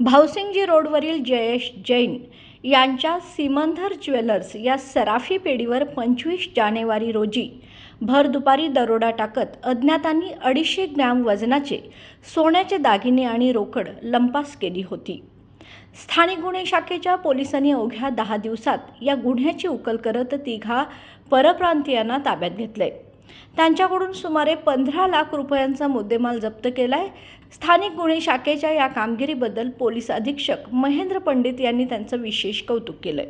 भावसिंगजी रोडवरील जयेश जैन यांच्या सिमंदर ज्वेलर्स या सराफी पेढीवर 25 जानेवारी रोजी भर दुपारी दरोडा टाकत अज्ञातांनी 250 ग्रॅम वजनाचे सोन्याचे दागिने आणि रोकड लंपास केली होती। स्थानिक गुन्हे शाखेच्या पोलिसांनी अवघ्या 10 दिवसात या गुन्ह्याची उकल करत तिघा परप्रांतीयांना ताब्यात घेतले। त्यांच्याकडून सुमारे 15 लाख रुपयांचा मुद्देमाल जप्त केलाय। स्थानिक गुन्हे शाखेच्या या कामगिरीबद्दल पोलीस अधीक्षक महेंद्र पंडित यांनी त्यांचं विशेष कौतुक केलंय।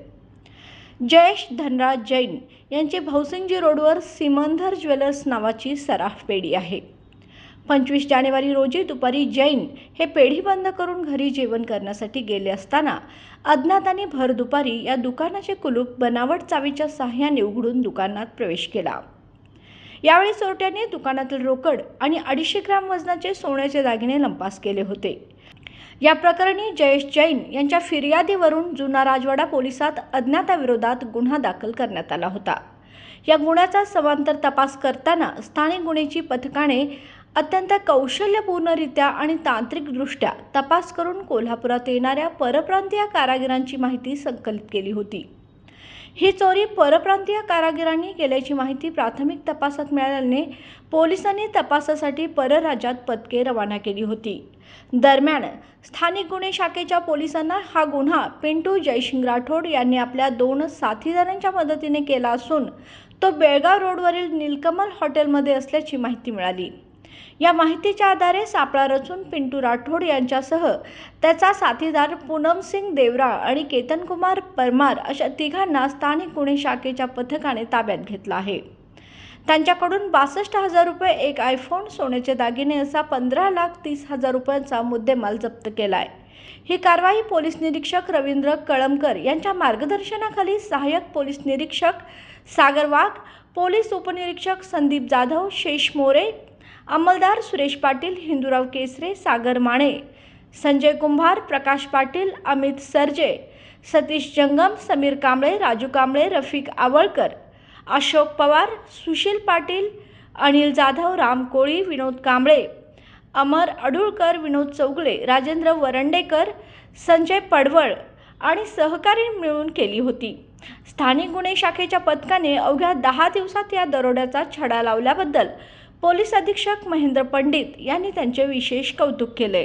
जयेश धनराज जैन यांची भावसिंगजी रोडवर सिमंदर ज्वेलर्स नावाची सराफ पेढी आहे। 25 जानेवारी रोजी दुपारी जैन हे पेढी बंद करून घरी जेवण करण्यासाठी गेले असताना अज्ञातांनी भर दुपारी या दुकानाचे कुलूप बनावट चावीच्या सहाय्याने उघडून दुकानात प्रवेश केला। यावेळी चोरट्यांनी दुकानातील रोकड आणि 250 ग्रॅम वजनाचे सोन्याचे दागिने लंपास केले होते। या प्रकरणी जयेश जैन यांच्या फिर्यादीवरून जुना राजवाडा पोलिसात अज्ञाताविरोधात गुन्हा दाखल करण्यात आला होता। या गुन्ह्याचा समांतर तपास करताना स्थानिक गुन्हेची पथकाने अत्यंत कौशल्यपूर्णरित्या आणि तांत्रिकदृष्ट्या तपास करून कोल्हापुरात येणाऱ्या परप्रांतीय कारागिरांची माहिती संकलित केली होती। ही चोरी परप्रांतीय कारागिरांनी केल्याची माहिती प्राथमिक तपासात मिळाल्याने पोलिसांनी तपासासाठी परराज्यात पथके रवाना केली होती। दरम्यान स्थानिक गुन्हे शाखेच्या पोलिसांना हा गुन्हा पिंटू जयसिंग राठोड यांनी आपल्या 2 साथीदारांच्या मदतीने केला असून तो बेळगाव रोडवरील नीलकमल हॉटेलमध्ये असल्याची माहिती मिळाली। या माहितीच्या आधारे सापळा रचून पिंटू राठोड यांच्यासह त्याचा साथीदार पूनमसिंग देवरा आणि केतनकुमार परमार अशा तिघांना स्थानिक गुन्हे शाखेच्या पथकाने ताब्यात घेतलं आहे। त्यांच्याकडून 62,000 रुपये, एक आयफोन, सोन्याचे दागिने असा 15,30,000 रुपयांचा मुद्देमाल जप्त केलाय। ही कारवाई पोलीस निरीक्षक रवींद्र कळमकर यांच्या मार्गदर्शनाखाली सहाय्यक पोलीस निरीक्षक सागर वाघ, पोलीस उपनिरीक्षक संदीप जाधव, शेष मोरे, अंमलदार सुरेश पाटील, हिंदूराव केसरे, सागर माने, संजय कुंभार, प्रकाश पाटील, अमित सरजे, सतीश जंगम, समीर कांबळे, राजू कांबळे, रफिक आवळकर, अशोक पवार, सुशील पाटील, अनिल जाधव, राम कोळी, विनोद कांबळे, अमर अडुळकर, विनोद चौगले, राजेंद्र वरंडेकर, संजय पडवळ आणि सहकारी मिळून केली होती। स्थानिक गुन्हे शाखेच्या पथकाने अवघ्या 10 दिवसात या दरोड्याचा छडा लावल्याबद्दल पोलीस अधीक्षक महेंद्र पंडित यांनी त्यांचे विशेष कौतुक केले।